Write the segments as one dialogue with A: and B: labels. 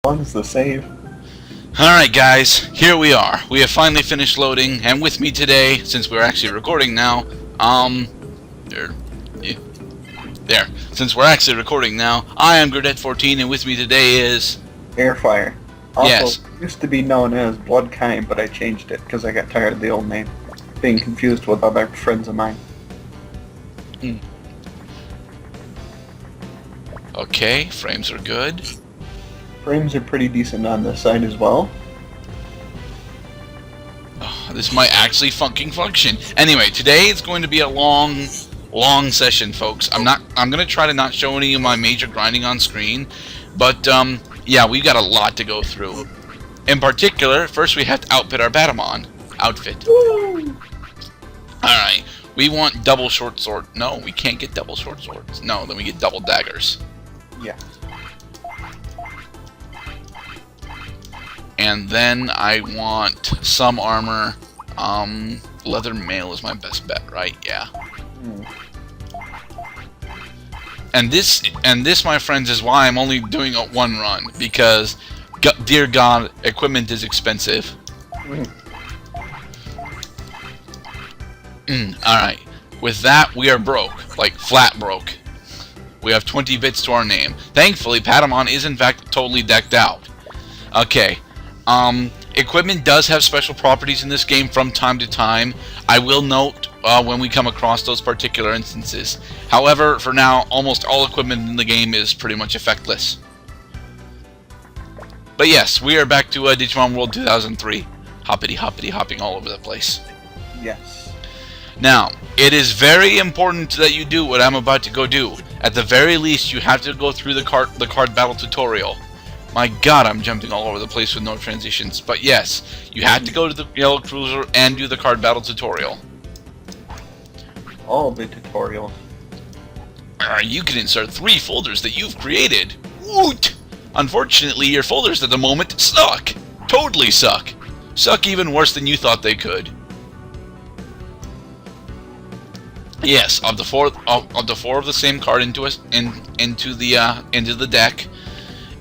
A: One's the save.
B: Alright guys, here we are. We have finally finished loading, and with me today, since we're actually recording now, since we're actually recording now, I am Gerdat14, and with me today is...
A: Airfire. Also,
B: Yes.
A: used to be known as Bloodkind, but I changed it because I got tired of the old name. Being confused with other friends of mine.
B: Okay, frames are good.
A: Frames are pretty decent on this side as well.
B: Oh, this might actually function. Anyway, today it's going to be a long session, folks. I'm gonna try to not show any of my major grinding on screen, but yeah, we've got a lot to go through. In particular, first we have to outfit our Batamon outfit. Alright, we want double short sword. No, we can't get double short swords. No, then we get double daggers.
A: Yeah.
B: And then I want some armor. Leather mail is my best bet, right? Yeah. And this, my friends, is why I'm only doing a one run, because, dear God, equipment is expensive. Alright. With that, we are broke. Like, flat broke. We have 20 bits to our name. Thankfully, Patamon is in fact totally decked out. Okay. Equipment does have special properties in this game from time to time. I will note when we come across those particular instances. However, for now, almost all equipment in the game is pretty much effectless. But yes, we are back to Digimon World 2003. Hopping all over the place.
A: Yes.
B: Now, it is very important that you do what I'm about to go do. At the very least, you have to go through the card battle tutorial. My God, I'm jumping all over the place with no transitions. But yes, you have to go to the Yellow Cruiser and do the card battle tutorial.
A: All the tutorials.
B: You can insert 3 folders that you've created. Woot! Unfortunately, your folders at the moment suck. Totally suck. Suck even worse than you thought they could. Yes, of the four of the same card into the deck.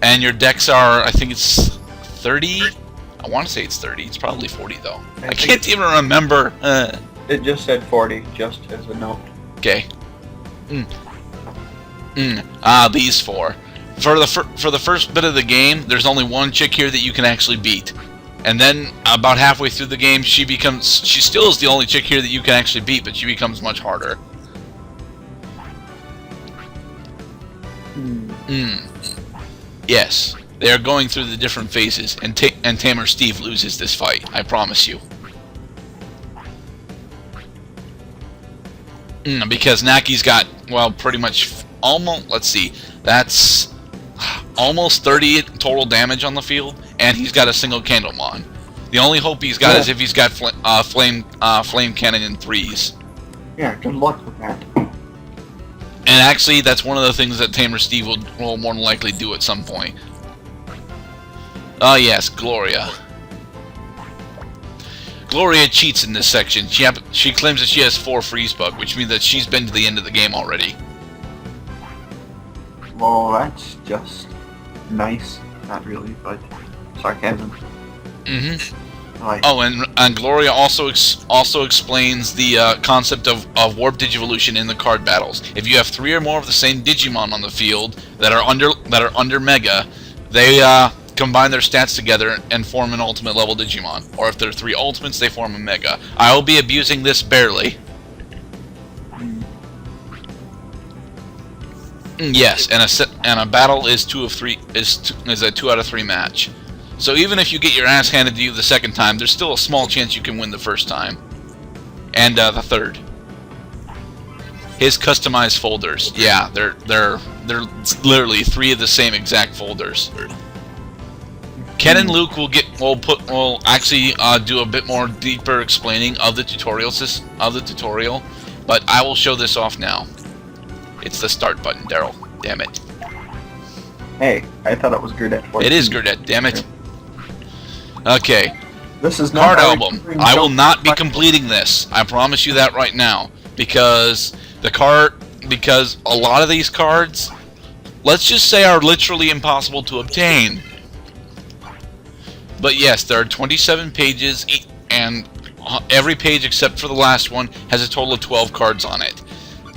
B: And your decks are, I think it's 30? I want to say it's 30. It's probably 40, though. I can't even remember.
A: It just said 40, just as a note.
B: Okay. These 4. For the first bit of the game, there's only one chick here that you can actually beat. And then, about halfway through the game, she still is the only chick here that you can actually beat, but she becomes much harder. Yes, they are going through the different phases, and Tamer Steve loses this fight, I promise you. Because Naki's got, well, pretty much almost, let's see, that's almost 30 total damage on the field, and he's got a single Candlemon. The only hope he's got is if he's got flame cannon in 3s.
A: Yeah, good luck with that.
B: And actually, that's one of the things that Tamer Steve will more than likely do at some point. Oh yes, Gloria. Gloria cheats in this section. She claims that she has 4 freeze bug, which means that she's been to the end of the game already.
A: Well, that's just nice. Not really, but sarcasm.
B: Oh, and Gloria also explains the concept of warp digivolution in the card battles. If you have 3 or more of the same Digimon on the field that are under Mega, they combine their stats together and form an ultimate level Digimon. Or if there are 3 ultimates, they form a Mega. I will be abusing this barely. Yes, and a battle is 2 of 3 is a 2 out of 3 match. So even if you get your ass handed to you the second time, there's still a small chance you can win the first time. And the third. His customized folders. Yeah, they're literally 3 of the same exact folders. Ken and Luke will actually do a bit more deeper explaining of the tutorial, but I will show this off now. It's the start button, Daryl. Damn it.
A: Hey, I thought it was Gerdat14.
B: It is Gerdat, damn it. Okay.
A: This is not
B: card album. I will not be completing this. I promise you that right now, because a lot of these cards, let's just say, are literally impossible to obtain. But yes, there are 27 pages, and every page except for the last one has a total of 12 cards on it.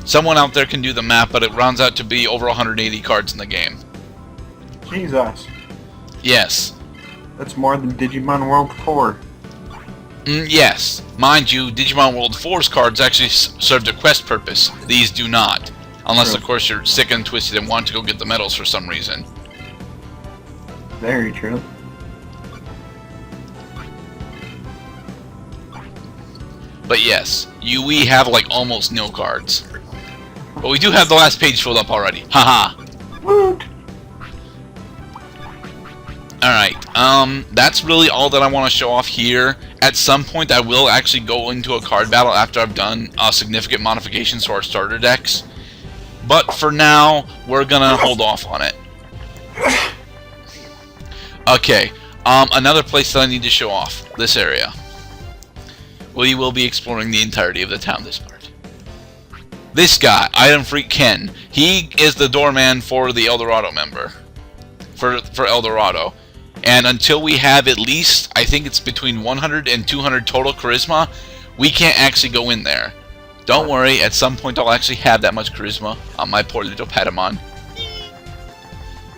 B: Someone out there can do the math, but it rounds out to be over 180 cards in the game.
A: Jesus.
B: Yes.
A: That's more than Digimon World 4.
B: Yes. Mind you, Digimon World 4's cards actually served a quest purpose. These do not. Unless, of course, you're sick and twisted and want to go get the medals for some reason.
A: Very true.
B: But yes, we have like almost no cards. But we do have the last page filled up already. Haha.
A: Woot!
B: Alright, that's really all that I want to show off here. At some point I will actually go into a card battle after I've done significant modifications to our starter decks. But for now, we're gonna hold off on it. Okay, another place that I need to show off, this area. We will be exploring the entirety of the town this part. This guy, Item Freak Ken, he is the doorman for the Eldorado member. For Eldorado. And until we have at least, I think it's between 100 and 200 total charisma, we can't actually go in there. Don't worry, at some point I'll actually have that much charisma on my poor little Patamon.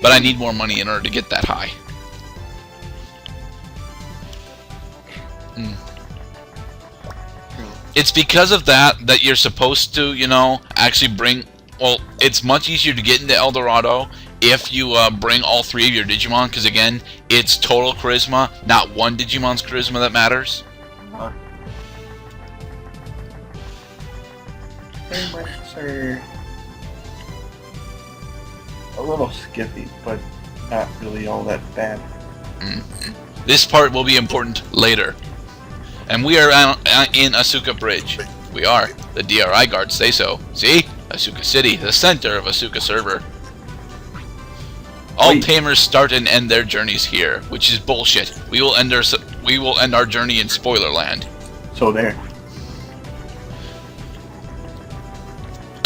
B: But I need more money in order to get that high. It's because of that you're supposed to, you know, actually bring... Well, it's much easier to get into Eldorado if you bring all 3 of your Digimon, because again, it's total charisma, not one Digimon's charisma that matters.
A: Payments are a little skippy, but not really all that bad.
B: This part will be important later. And we are in Asuka Bridge. We are. The DRI guards say so. See? Asuka City, the center of Asuka server. All tamers start and end their journeys here, which is bullshit. We will end our journey in Spoilerland.
A: So there.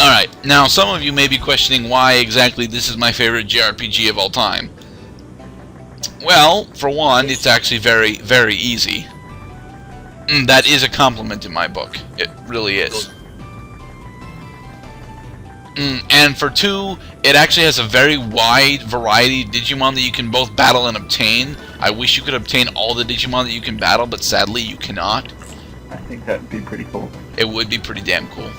B: Alright, now some of you may be questioning why exactly this is my favorite JRPG of all time. Well, for one, it's actually very, very easy. That is a compliment in my book. It really is. And for 2, it actually has a very wide variety of Digimon that you can both battle and obtain. I wish you could obtain all the Digimon that you can battle, but sadly you cannot.
A: I think that would be pretty cool.
B: It would be pretty damn cool.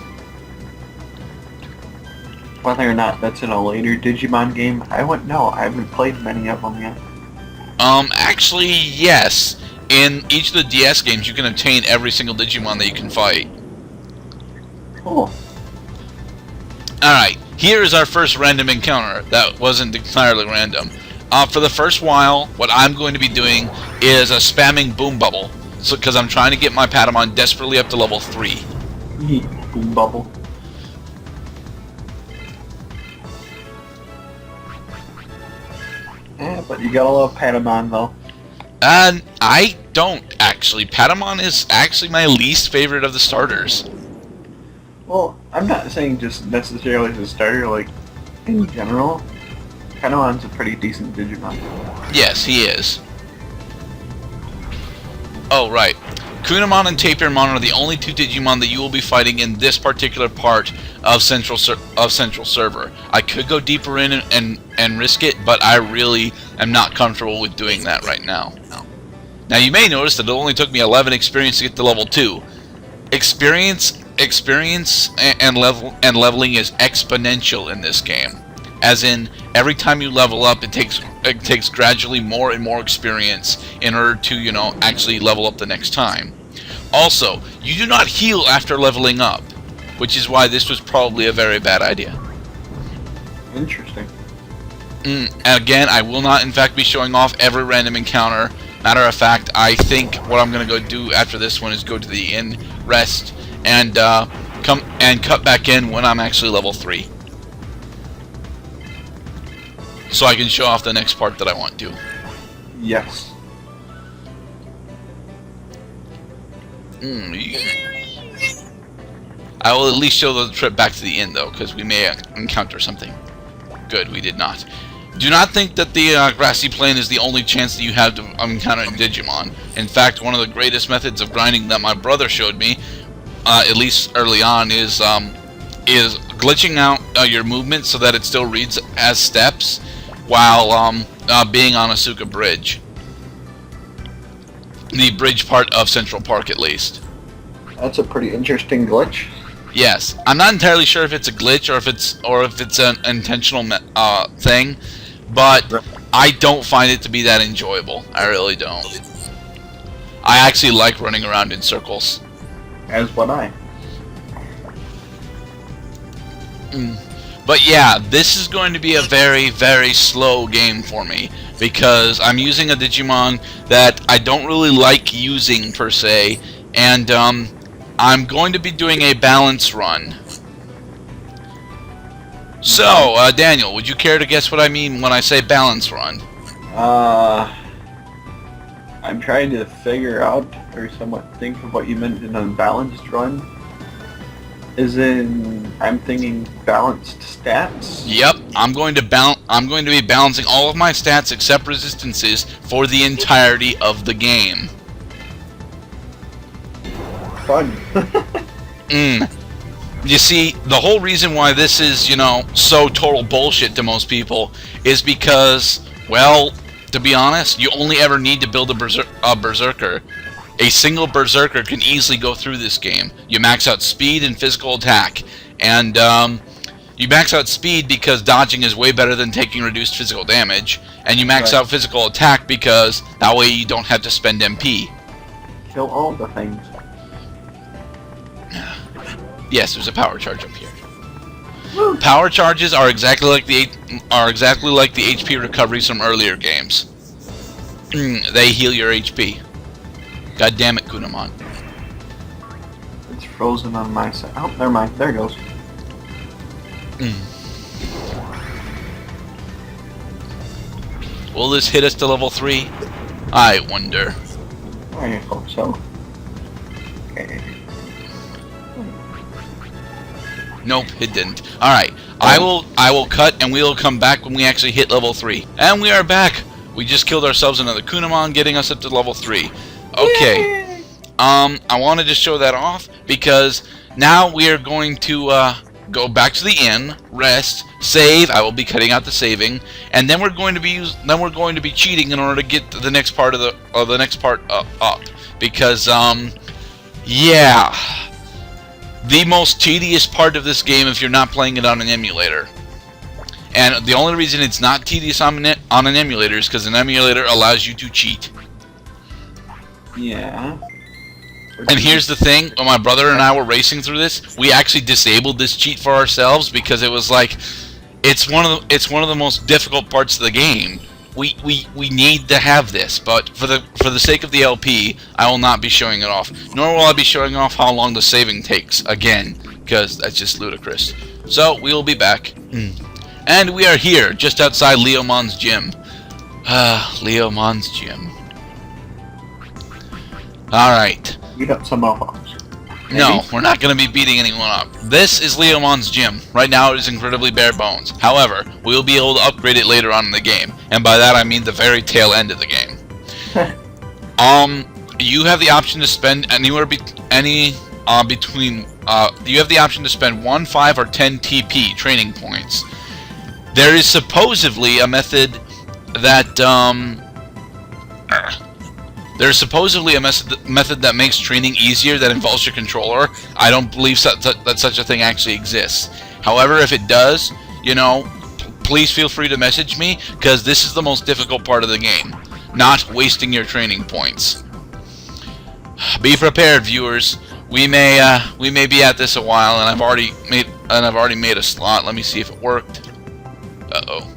A: Whether or not that's in a later Digimon game, I wouldn't know. I haven't played many of them yet.
B: Actually, yes. In each of the DS games, you can obtain every single Digimon that you can fight.
A: Cool.
B: Alright, here is our first random encounter. That wasn't entirely random. For the first while, what I'm going to be doing is spamming Boom Bubble. Because I'm trying to get my Patamon desperately up to level 3.
A: Boom Bubble. Yeah, but you gotta love Patamon, though.
B: I don't, actually. Patamon is actually my least favorite of the starters.
A: Well, I'm not saying just necessarily as a starter, like, in general. Patamon's a pretty decent Digimon.
B: Yes, he is. Oh, right. Kunamon and Tapirmon are the only 2 Digimon that you will be fighting in this particular part of Central Server. I could go deeper in and risk it, but I really am not comfortable with doing that right now. Now, you may notice that it only took me 11 experience to get to level 2. Experience and leveling is exponential in this game. As in, every time you level up, it takes gradually more and more experience in order to, you know, actually level up the next time. Also, you do not heal after leveling up, which is why this was probably a very bad idea.
A: Interesting.
B: Again, I will not, in fact, be showing off every random encounter. Matter of fact, I think what I'm going to go do after this one is go to the inn, rest, and come and cut back in when I'm actually level 3. So I can show off the next part that I want to.
A: Yes.
B: I will at least show the trip back to the inn, though, because we may encounter something. Good, we did not. Do not think that the grassy plain is the only chance that you have to encounter Digimon. In fact, one of the greatest methods of grinding that my brother showed me, at least early on, is glitching out your movement so that it still reads as steps while being on Asuka Bridge. The bridge part of Central Park, at least.
A: That's a pretty interesting glitch.
B: Yes, I'm not entirely sure if it's a glitch or if it's an intentional thing, but I don't find it to be that enjoyable. I really don't. I actually like running around in circles.
A: As would I.
B: But yeah, this is going to be a very, very slow game for me because I'm using a Digimon that I don't really like using per se, and I'm going to be doing a balance run. So, Daniel, would you care to guess what I mean when I say balance run?
A: I'm trying to figure out or somewhat think of what you meant in a balanced run. I'm thinking balanced stats.
B: Yep, I'm going to be balancing all of my stats except resistances for the entirety of the game.
A: Fun.
B: You see, the whole reason why this is, so total bullshit to most people is because, well, to be honest, you only ever need to build a berserker. A single berserker can easily go through this game. You max out speed and physical attack. And you max out speed because dodging is way better than taking reduced physical damage. And you max out physical attack because that way you don't have to spend MP.
A: Kill all the things.
B: Yes, there's a power charge up here. Woo. Power charges are exactly like the HP recoveries from earlier games. They heal your HP. God damn it, Kunamon.
A: It's frozen on my side. Oh, never mind. There it goes.
B: Will this hit us to level 3? I wonder.
A: I hope so. Okay.
B: Nope, it didn't. Alright, I will cut and we will come back when we actually hit level 3. And we are back! We just killed ourselves another Kunamon, getting us up to level 3. Okay.
A: Yay!
B: I wanted to show that off because now we are going to go back to the inn, rest, save. I will be cutting out the saving, and then we're going to be cheating in order to get the next part of the next part up because yeah. The most tedious part of this game if you're not playing it on an emulator. And the only reason it's not tedious on an emulator is because an emulator allows you to cheat.
A: Yeah.
B: And here's the thing, when my brother and I were racing through this, we actually disabled this cheat for ourselves because it was like it's one of the most difficult parts of the game. We need to have this, but for the sake of the LP, I will not be showing it off. Nor will I be showing off how long the saving takes again, because that's just ludicrous. So we will be back, and we are here just outside Leomon's gym. Leomon's gym. All right.
A: Beat up some mofos.
B: No, we're not going to be beating anyone up. This is Leomon's gym. Right now it is incredibly bare bones. However, we will be able to upgrade it later on in the game. And by that I mean the very tail end of the game. You have the option to spend anywhere you have the option to spend 1, 5, or 10 TP training points. There is supposedly a method that There's supposedly a method that makes training easier that involves your controller. I don't believe that such a thing actually exists. However, if it does, please feel free to message me, because this is the most difficult part of the game. Not wasting your training points. Be prepared, viewers. We may be at this a while, and I've already made a slot. Let me see if it worked. Uh-oh.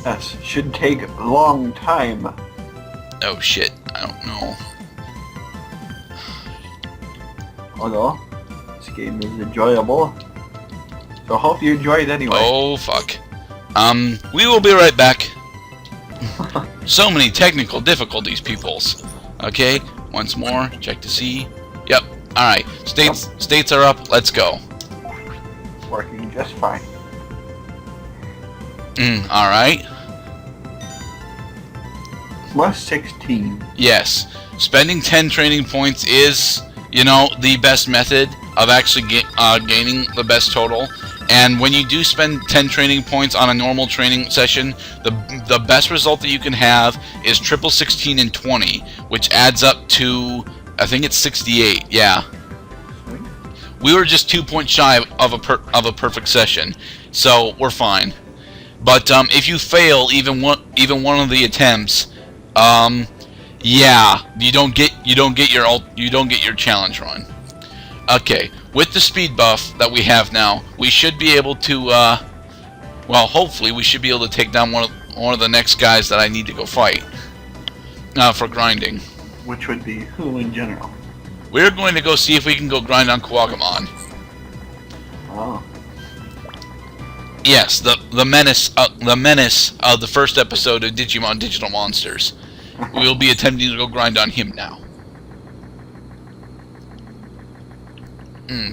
A: That should take a long time.
B: Oh shit, I don't know.
A: Although, this game is enjoyable. So hope you enjoy it anyway.
B: Oh fuck. We will be right back. So many technical difficulties, peoples. Okay, once more, check to see. Yep, alright. States are up, let's go.
A: Working just fine.
B: Alright.
A: Plus 16.
B: Yes. Spending 10 training points is, you know, the best method of actually gaining the best total. And when you do spend 10 training points on a normal training session, the best result that you can have is triple 16 and 20, which adds up to, I think it's 68. Yeah. We were just 2 points shy of a perfect session, so we're fine. But if you fail even one of the attempts, yeah, you don't get your challenge run. Okay, with the speed buff that we have now, we should be able to, well, hopefully we should be able to take down one of the next guys that I need to go fight for grinding.
A: Which would be who in general?
B: We're going to go see if we can go grind on Kuwagamon.
A: Oh.
B: Yes, the menace of the first episode of Digimon Digital Monsters. We will be attempting to go grind on him now.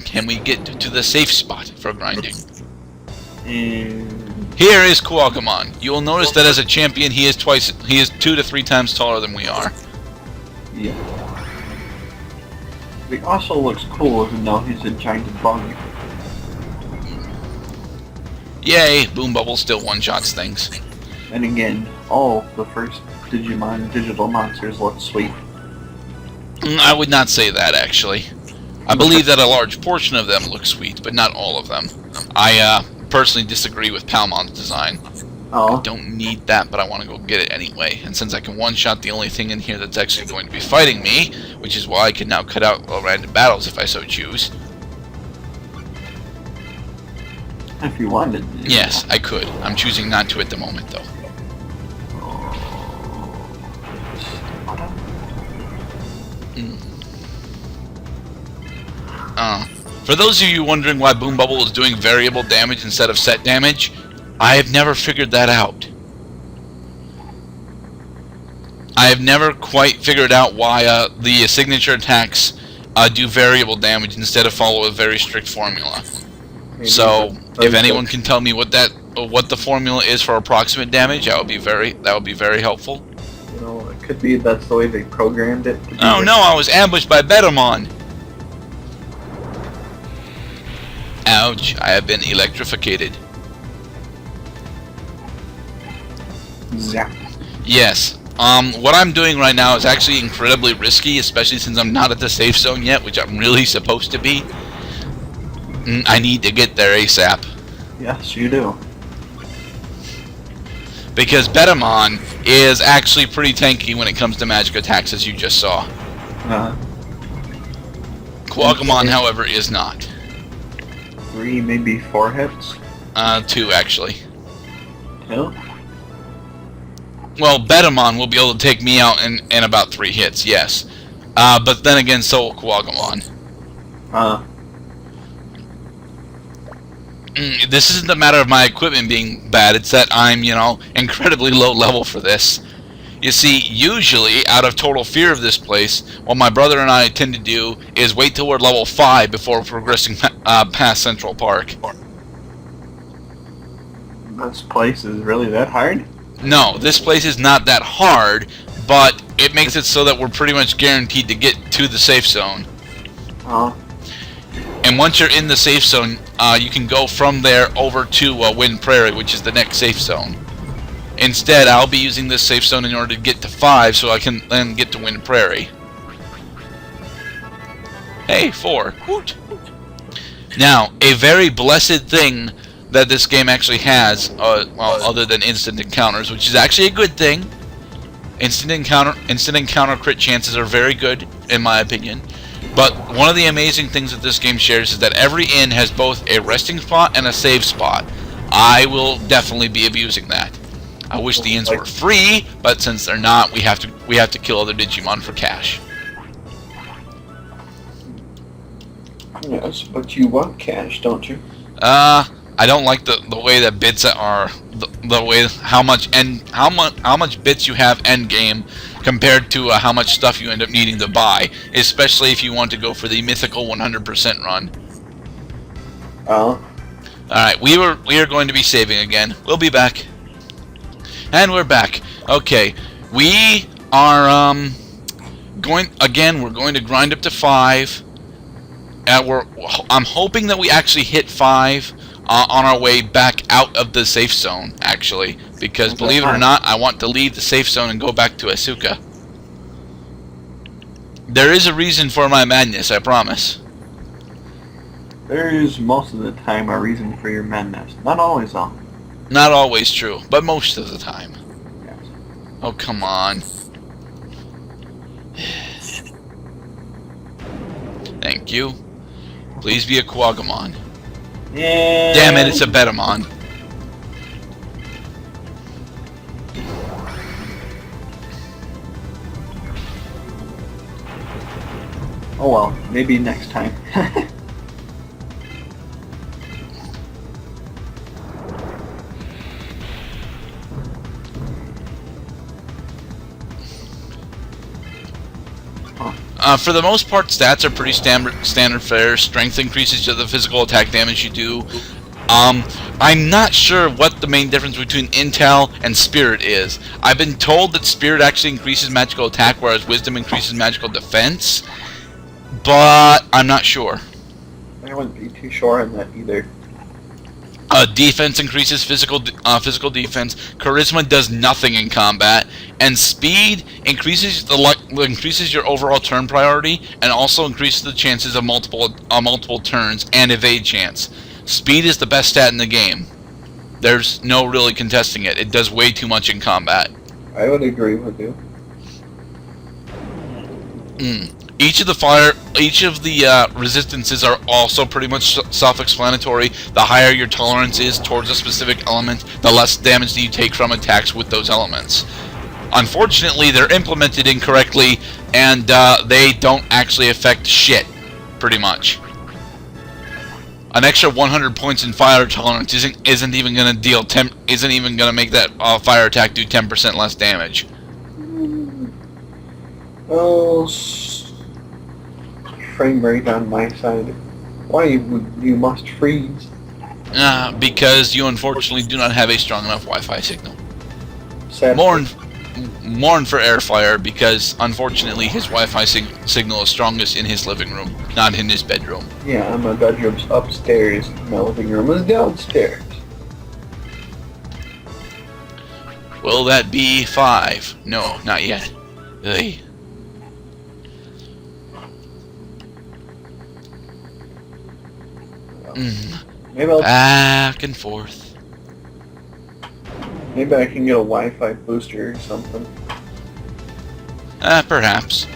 B: Can we get to the safe spot for grinding? Here is Kuwagamon. You will notice that as a champion, he is 2 to 3 times taller than we are.
A: Yeah. He also looks cool even though he's a giant bug.
B: Yay! Boom Bubble still one-shots things.
A: And again, all the first Digimon Digital Monsters look sweet.
B: I would not say that, actually. I believe that a large portion of them look sweet, but not all of them. I personally disagree with Palmon's design.
A: Oh.
B: I don't need that, but I want to go get it anyway. And since I can one-shot the only thing in here that's actually going to be fighting me, which is why I can now cut out random battles if I so choose.
A: If you wanted.
B: Yes, I could. I'm choosing not to at the moment, though. For those of you wondering why Boom Bubble is doing variable damage instead of set damage, I have never figured that out. I have never quite figured out why the signature attacks do variable damage instead of follow a very strict formula. So, if anyone can tell me what the formula is for approximate damage, that would be very helpful.
A: You know, it could be that's the way they programmed it.
B: Oh no, I was ambushed by Betamon! Ouch, I have been electrificated.
A: Zap.
B: Yes. What I'm doing right now is actually incredibly risky, especially since I'm not at the safe zone yet, which I'm really supposed to be. I need to get there ASAP.
A: Yes, you do.
B: Because Betamon is actually pretty tanky when it comes to magic attacks, as you just saw. Kuwagamon, however, is not.
A: 3, maybe 4 hits?
B: 2, actually.
A: 2?
B: Well, Betamon will be able to take me out in about 3 hits, yes. But then again, so will Kuwagamon. This isn't a matter of my equipment being bad, it's that I'm, you know, incredibly low level for this. You see, usually, out of total fear of this place, what my brother and I tend to do is wait till we're level 5 before progressing past Central Park.
A: This place is really that hard?
B: No, this place is not that hard, but it makes it so that we're pretty much guaranteed to get to the safe zone. And once you're in the safe zone, you can go from there over to Wind Prairie, which is the next safe zone. Instead, I'll be using this safe zone in order to get to 5, so I can then get to Wind Prairie. Hey, 4. Woot! Now, a very blessed thing that this game actually has, well, other than instant encounters, which is actually a good thing. Instant encounter crit chances are very good, in my opinion. But one of the amazing things that this game shares is that every inn has both a resting spot and a save spot. I will definitely be abusing that. I wish the inns were free, but since they're not, we have to kill other Digimon for cash.
A: Yes, but you want cash, don't you?
B: I don't like the way that bits are the way how much bits you have end game compared to how much stuff you end up needing to buy, especially if you want to go for the mythical 100% run.
A: Oh.
B: All right, we are going to be saving again. We'll be back. And we're back. Okay, we are going again. We're going to grind up to 5. I'm hoping that we actually hit 5 on our way back out of the safe zone. Actually, because believe it or not, I want to leave the safe zone and go back to Asuka. There is a reason for my madness, I promise.
A: There is most of the time a reason for your madness. Not always, though.
B: Not always true, but most of the time.
A: Yes.
B: Oh, come on. Thank you. Please be a Quagamon.
A: Yeah.
B: Damn it, it's a Betamon.
A: Oh well, maybe next time.
B: For the most part, stats are pretty standard fare. Strength increases to the physical attack damage you do. I'm not sure what the main difference between Intel and Spirit is. I've been told that Spirit actually increases magical attack, whereas Wisdom increases magical defense. But I'm not sure.
A: I wouldn't be too sure on that either.
B: Defense increases physical defense. Charisma does nothing in combat, and speed increases your overall turn priority, and also increases the chances of multiple turns and evade chance. Speed is the best stat in the game. There's no really contesting it. It does way too much in combat.
A: I would agree with you.
B: Each of the resistances are also pretty much self-explanatory. The higher your tolerance is towards a specific element, the less damage that you take from attacks with those elements. Unfortunately, they're implemented incorrectly, and they don't actually affect shit, pretty much. An extra 100 points in fire tolerance isn't even going to make that fire attack do 10% less damage.
A: Oh. Frame rate on my side. Why would you must freeze?
B: Because you unfortunately do not have a strong enough Wi-Fi signal. Mourn for Airflyer, because unfortunately his Wi-Fi signal is strongest in his living room, not in his bedroom.
A: Yeah, my bedroom's upstairs, my living room is downstairs.
B: Will that be 5? No, not yet. Ugh.
A: Maybe I'll
B: Back and forth.
A: Maybe I can get a Wi-Fi booster or something.
B: Perhaps.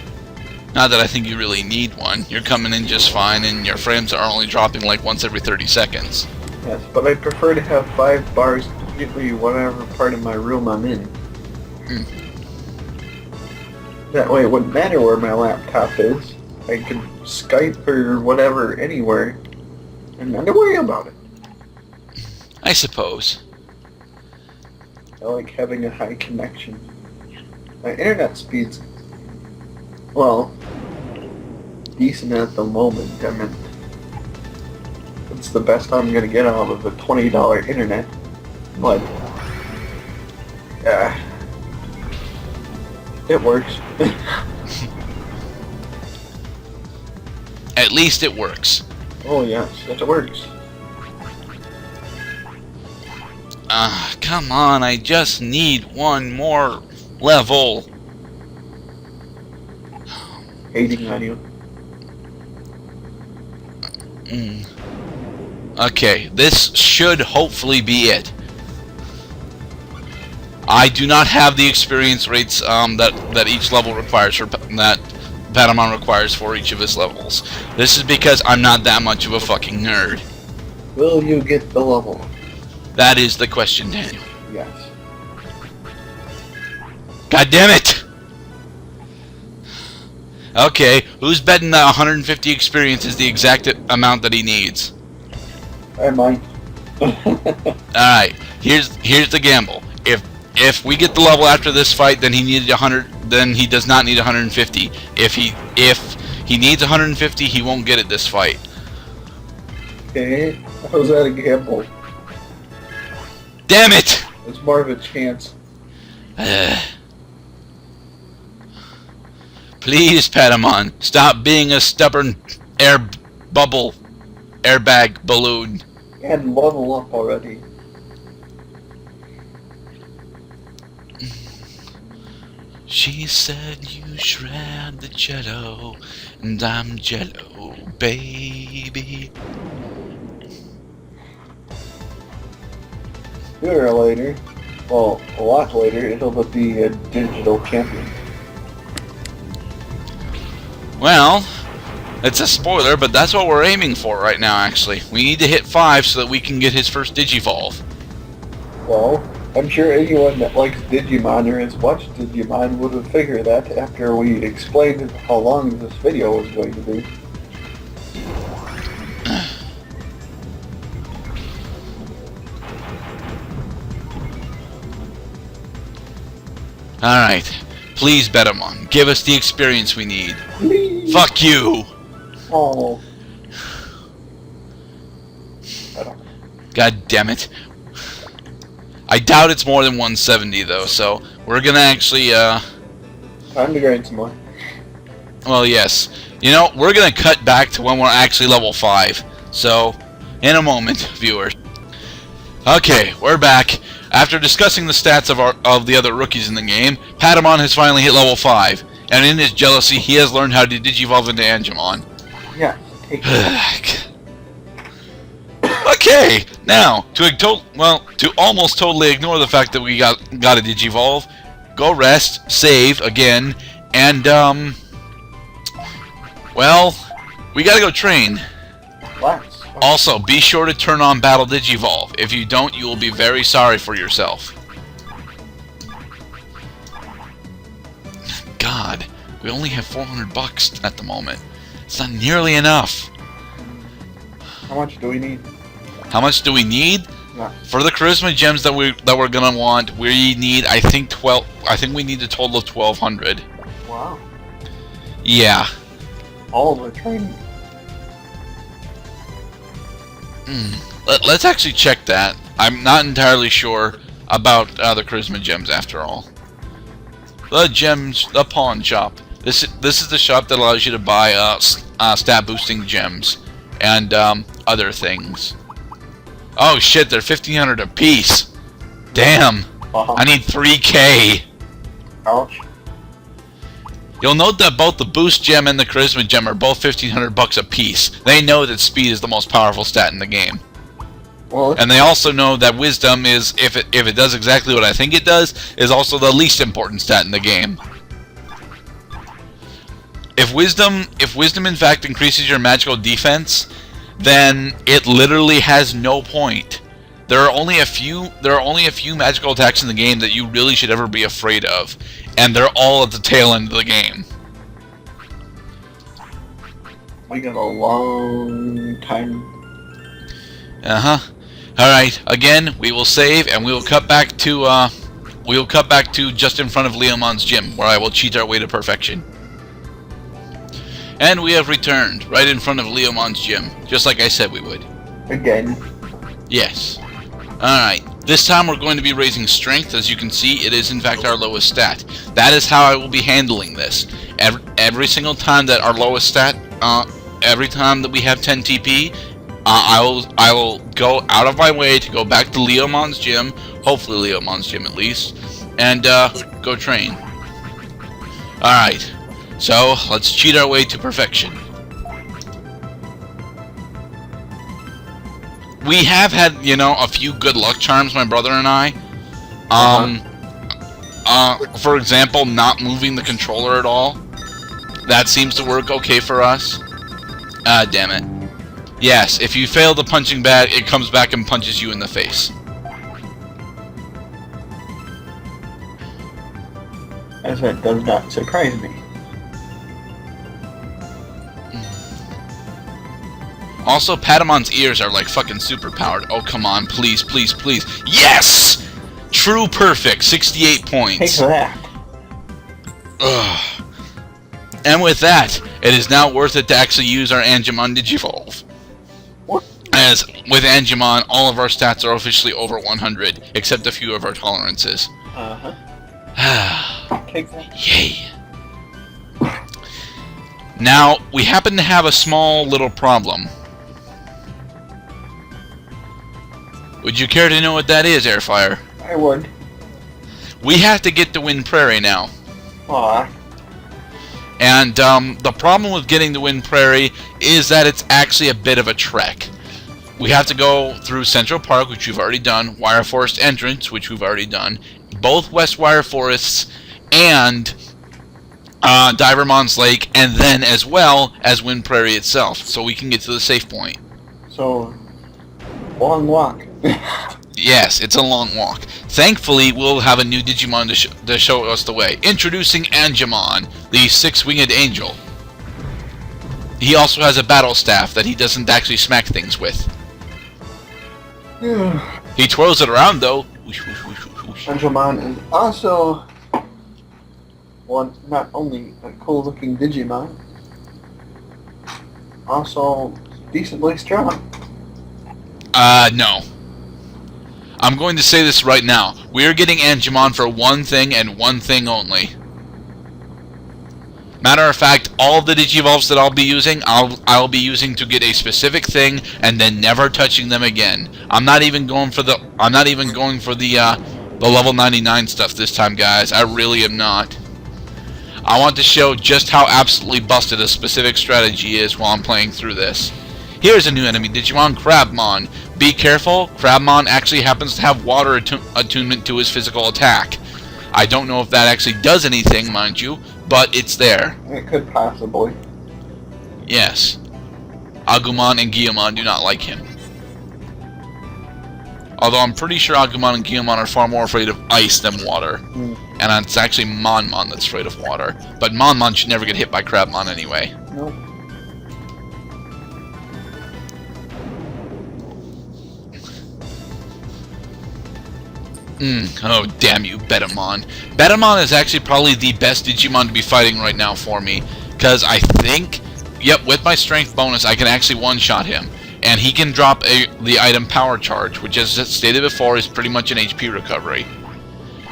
B: Not that I think you really need one. You're coming in just fine, and your frames are only dropping like once every 30 seconds.
A: Yes, but I prefer to have 5 bars to get me whatever part of my room I'm in. That way it wouldn't matter where my laptop is. I could Skype or whatever anywhere and not to worry about it.
B: I suppose.
A: I like having a high connection. My internet speed's, well, decent at the moment. I mean, it's the best I'm gonna get out of a $20 internet. But, yeah, it works.
B: At least it works.
A: Oh yes, it works.
B: Come on, I just need one more level.
A: Hating on you.
B: Okay, this should hopefully be it. I do not have the experience rates that each level requires for that Patamon requires for each of his levels. This is because I'm not that much of a fucking nerd.
A: Will you get the level?
B: That is the question, Daniel.
A: Yes.
B: God damn it! Okay, who's betting that 150 experience is the exact amount that he needs?
A: I might.
B: Alright, here's the gamble. If we get the level after this fight, then he needed 100. Then he does not need 150. If he needs 150, he won't get it this fight.
A: Okay, how's that a gamble?
B: Damn it!
A: It's more of a chance.
B: Please, Patamon, stop being a stubborn airbag balloon.
A: And level up already.
B: She said you shred the jello, and I'm jello, baby.
A: Sooner or later, well, a lot later, it'll be a digital champion.
B: Well, it's a spoiler, but that's what we're aiming for right now, actually. We need to hit 5 so that we can get his first Digivolve.
A: Well, I'm sure anyone that likes Digimon or has watched Digimon would have figured that after we explained how long this video was going to be.
B: Alright. Please, Betamon, give us the experience we need.
A: Please.
B: Fuck you!
A: Oh.
B: God damn it. I doubt it's more than 170, though, so we're gonna actually,
A: Time to grind some more.
B: well, yes. You know, we're gonna cut back to when we're actually level 5. So, in a moment, viewers. Okay, we're back. After discussing the stats of the other rookies in the game, Patamon has finally hit level 5, and in his jealousy, he has learned how to Digivolve into Angemon.
A: Yeah, take it.
B: Okay, now to almost totally ignore the fact that we got a Digivolve, go rest, save again, and well, we gotta go train.
A: Relax.
B: Also, be sure to turn on Battle Digivolve. If you don't, you will be very sorry for yourself. God, we only have 400 bucks at the moment. It's not nearly enough.
A: How much do we need?
B: How much do we need?
A: Yeah.
B: For the charisma gems that we're gonna want, we need I think we need a total of 1,200.
A: Wow.
B: Yeah.
A: All of the training.
B: Let's actually check that. I'm not entirely sure about the charisma gems after all. The pawn shop. This is the shop that allows you to buy stat boosting gems and other things. Oh shit, they're 1,500 a piece. Damn. I need 3K.
A: Ouch.
B: You'll note that both the boost gem and the charisma gem are both 1,500 bucks a piece. They know that speed is the most powerful stat in the game.
A: Well,
B: And they also know that wisdom is, if it does exactly what I think it does, is also the least important stat in the game. If wisdom in fact increases your magical defense, then it literally has no point. There are only a few magical attacks in the game that you really should ever be afraid of, and they're all at the tail end of the game.
A: we got a long time.
B: Alright, again, we will save and we will cut back to just in front of Leomon's gym, where I will cheat our way to perfection. And we have returned, right in front of Leomon's gym, just like I said we would.
A: Again.
B: Yes. Alright, this time we're going to be raising strength. As you can see, it is in fact our lowest stat. That is how I will be handling this. Every single time that our lowest stat, every time that we have 10 TP, I will go out of my way to go back to Leomon's gym, hopefully Leomon's gym at least, and go train. Alright, so let's cheat our way to perfection. We have had, a few good luck charms, my brother and I. For example, not moving the controller at all. That seems to work okay for us. Ah, damn it. Yes, if you fail the punching bag, it comes back and punches you in the face.
A: As that does not surprise me.
B: Also, Patamon's ears are like fucking super powered. Oh, come on, please, please, please. Yes! True perfect, 68 points.
A: Take that.
B: Ugh. And with that, it is now worth it to actually use our Angemon Digivolve.
A: What?
B: As with Angemon, all of our stats are officially over 100, except a few of our tolerances.
A: Uh-huh. Take that.
B: Yay. Now, we happen to have a small little problem. Would you care to know what that is, Airfire?
A: I would.
B: We have to get to Wind Prairie now.
A: Aw.
B: And the problem with getting to Wind Prairie is that it's actually a bit of a trek. We have to go through Central Park, which we've already done, Wire Forest Entrance, which we've already done, both West Wire Forests, and Divermon's Lake, and then as well as Wind Prairie itself, so we can get to the safe point.
A: So, long walk.
B: Yes, it's a long walk. Thankfully, we'll have a new Digimon to show us the way. Introducing Angemon, the six-winged angel. He also has a battle staff that he doesn't actually smack things with. He twirls it around, though.
A: Angemon is also not only a cool-looking Digimon, also decently strong.
B: No. I'm going to say this right now. We are getting Angemon for one thing and one thing only. Matter of fact, all of the Digivolves that I'll be using, I'll be using to get a specific thing and then never touching them again. I'm not even going for the level 99 stuff this time, guys. I really am not. I want to show just how absolutely busted a specific strategy is while I'm playing through this. Here's a new enemy Digimon, Crabmon. Be careful, Crabmon actually happens to have water attunement to his physical attack. I don't know if that actually does anything, mind you, but it's there.
A: It could possibly.
B: Yes. Agumon and Guilmon do not like him. Although I'm pretty sure Agumon and Guilmon are far more afraid of ice than water. And it's actually Monmon that's afraid of water. But Monmon should never get hit by Crabmon anyway.
A: Nope.
B: Oh, damn you, Betamon. Betamon is actually probably the best Digimon to be fighting right now for me. Because I think, yep, with my strength bonus, I can actually one-shot him. And he can drop the item Power Charge, which, as stated before, is pretty much an HP recovery.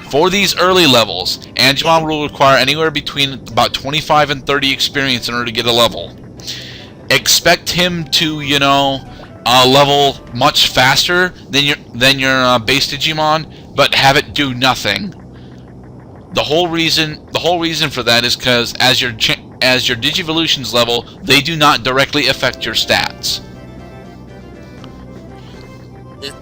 B: For these early levels, Angemon will require anywhere between about 25 and 30 experience in order to get a level. Expect him to, you know, level much faster than your base Digimon, but have it do nothing. The whole reason for that is because as your Digivolutions level, they do not directly affect your stats.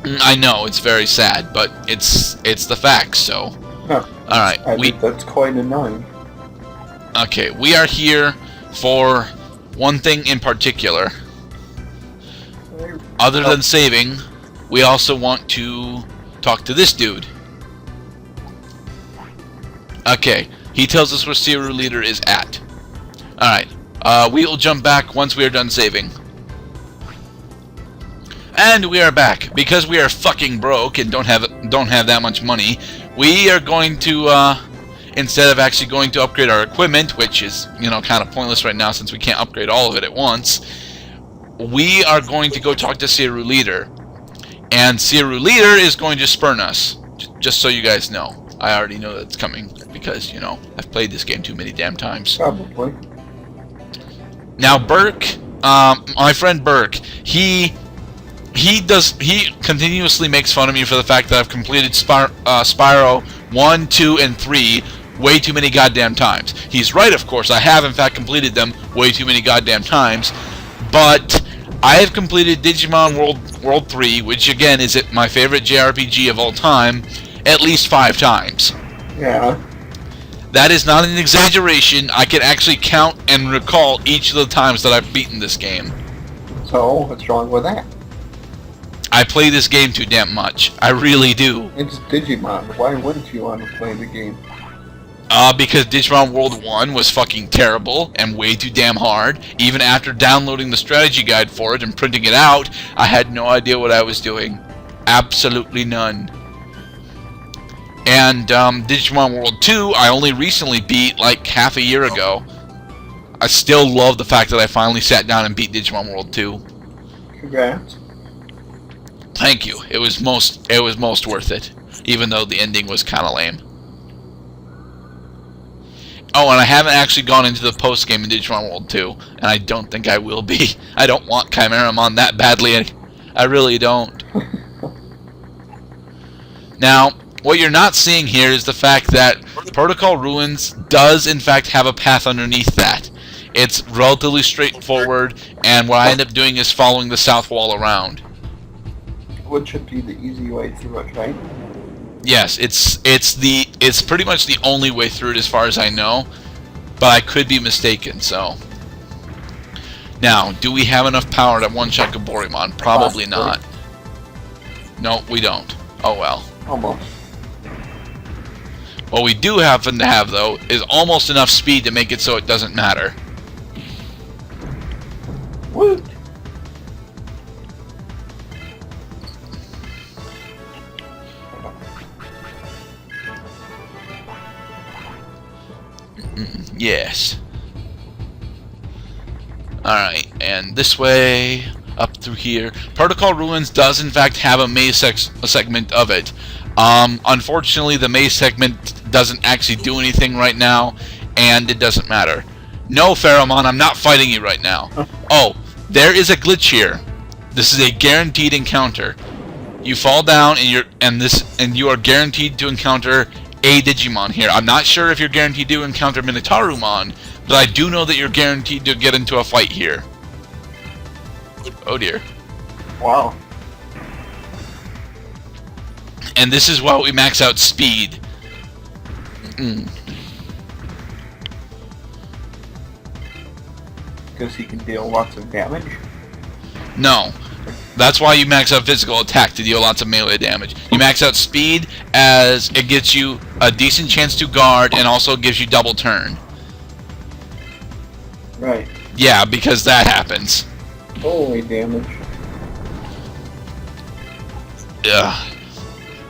B: I know it's very sad, but it's the facts. So,
A: Huh.
B: all right,
A: I think that's quite annoying.
B: Okay, we are here for one thing in particular. Other than saving, we also want to talk to this dude. Okay, he tells us where Seru Leader is at. Alright, we will jump back once we are done saving. And we are back. Because we are fucking broke and don't have that much money, we are going to, instead of actually going to upgrade our equipment, which is, you know, kind of pointless right now since we can't upgrade all of it at once, we are going to go talk to Seru Leader. And Seru Leader is going to spurn us. Just so you guys know. I already know that's coming because, you know, I've played this game too many damn times.
A: Probably.
B: Now, Burke, my friend Burke, he continuously makes fun of me for the fact that I've completed Spyro 1, 2, and 3 way too many goddamn times. He's right, of course. I have, in fact, completed them way too many goddamn times. But I have completed Digimon World 3, which, again, is my favorite JRPG of all time, at least 5 times.
A: Yeah.
B: That is not an exaggeration. I can actually count and recall each of the times that I've beaten this game.
A: So, what's wrong with that?
B: I play this game too damn much. I really do.
A: It's Digimon. Why wouldn't you want to play the game?
B: Because Digimon World 1 was fucking terrible and way too damn hard. Even after downloading the strategy guide for it and printing it out, I had no idea what I was doing. Absolutely none. And Digimon World 2, I only recently beat like half a year ago. I still love the fact that I finally sat down and beat Digimon World 2.
A: Congrats.
B: Thank you. It was most worth it, even though the ending was kind of lame. Oh, and I haven't actually gone into the post-game in Digimon World 2, and I don't think I will be. I don't want Chimeramon that badly. I really don't. Now, what you're not seeing here is the fact that Protocol Ruins does, in fact, have a path underneath that. It's relatively straightforward, and what I end up doing is following the south wall around.
A: Which should be the easy way through it, right?
B: Yes, it's pretty much the only way through it as far as I know, but I could be mistaken. So now, do we have enough power to one-shot Gaborimon? Probably not. No, we don't. Oh well.
A: Almost.
B: What we do happen to have, though, is almost enough speed to make it so it doesn't matter.
A: Woot!
B: Yes. Alright, and this way, up through here. Protocol Ruins does in fact have a maze segment of it. Unfortunately, the maze segment doesn't actually do anything right now, and it doesn't matter. No, Pheromon, I'm not fighting you right now. Oh, there is a glitch here. This is a guaranteed encounter. You fall down, and you are guaranteed to encounter a Digimon here. I'm not sure if you're guaranteed to encounter Minotaurumon, but I do know that you're guaranteed to get into a fight here. Oh dear.
A: Wow.
B: And this is why we max out speed.
A: Because he can deal lots of damage?
B: No. That's why you max out physical attack to deal lots of melee damage. You max out speed as it gets you a decent chance to guard and also gives you double turn.
A: Right.
B: Yeah, because that happens.
A: Holy damage.
B: Ugh.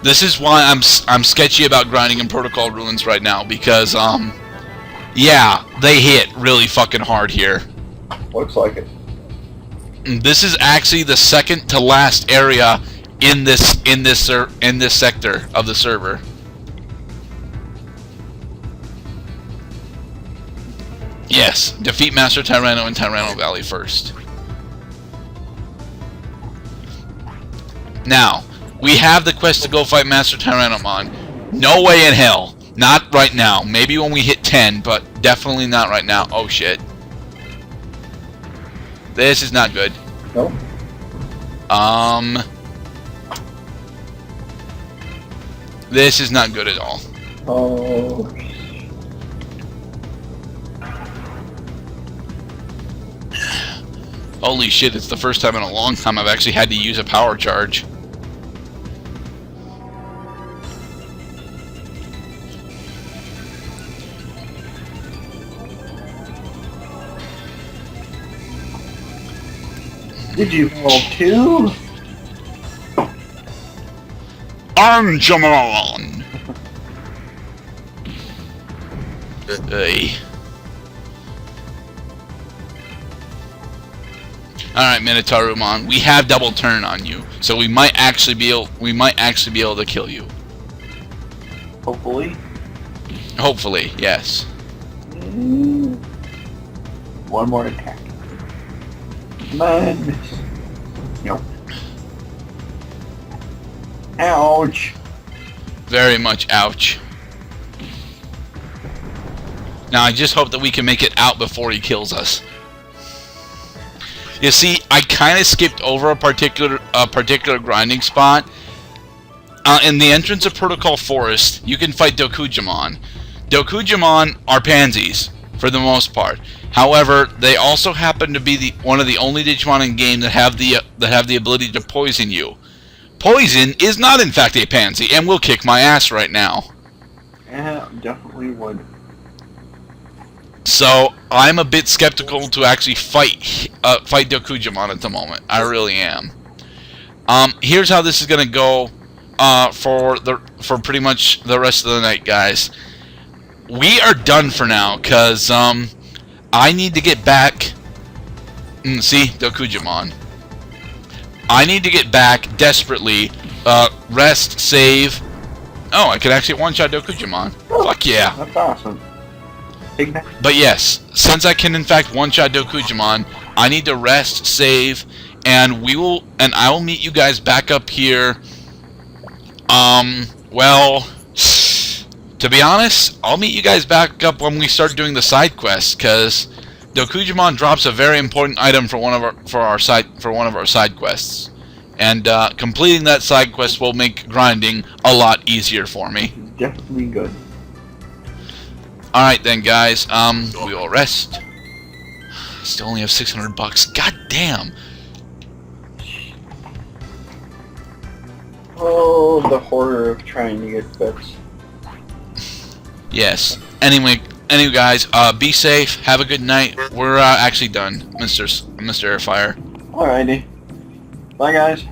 B: This is why I'm sketchy about grinding in Protocol Ruins right now, because yeah, they hit really fucking hard here.
A: Looks like it.
B: This is actually the second to last area in this sector of the server. Yes, defeat Master Tyranno in Tyranno Valley first. Now, we have the quest to go fight Master Tyrannomon. No way in hell. Not right now. Maybe when we hit 10, but definitely not right now. Oh shit. This is not good.
A: Nope.
B: This is not good at all.
A: Oh.
B: Holy shit, it's the first time in a long time I've actually had to use a power charge.
A: Did you roll 2?
B: Armjamon! Hey. Alright, Minotaurumon, we have double turn on you, so we might actually be able to kill you.
A: Hopefully.
B: Hopefully, yes.
A: One more attack. Come on. Nope. Ouch.
B: Very much ouch. Now I just hope that we can make it out before he kills us. You see, I kind of skipped over a particular grinding spot. In the entrance of Protocol Forest, you can fight Dokujimon. Dokujimon are pansies, for the most part. However, they also happen to be one of the only Digimon in game that have the ability to poison you. Poison is not in fact a pansy, and will kick my ass right now.
A: Yeah, definitely would.
B: So I'm a bit skeptical to actually fight Dokujimon at the moment. I really am. Here's how this is gonna go for pretty much the rest of the night, guys. We are done for now, cause I need to get back. See, Dokujimon. I need to get back desperately. Rest, save. Oh, I could actually one-shot Dokujimon.
A: Oh,
B: fuck yeah.
A: That's awesome.
B: But yes, since I can in fact one-shot Dokujimon, I need to rest, save, and I will meet you guys back up here. Well, to be honest, I'll meet you guys back up when we start doing the side quests, because Dokujimon drops a very important item for one of our side quests, and completing that side quest will make grinding a lot easier for me.
A: Definitely good.
B: All right then, guys. We will rest. Still only have $600. God damn.
A: Oh, the horror of trying to get bits.
B: Yes. Anyway, guys, be safe. Have a good night. We're actually done, Mr. Airfire.
A: Alrighty. Bye, guys.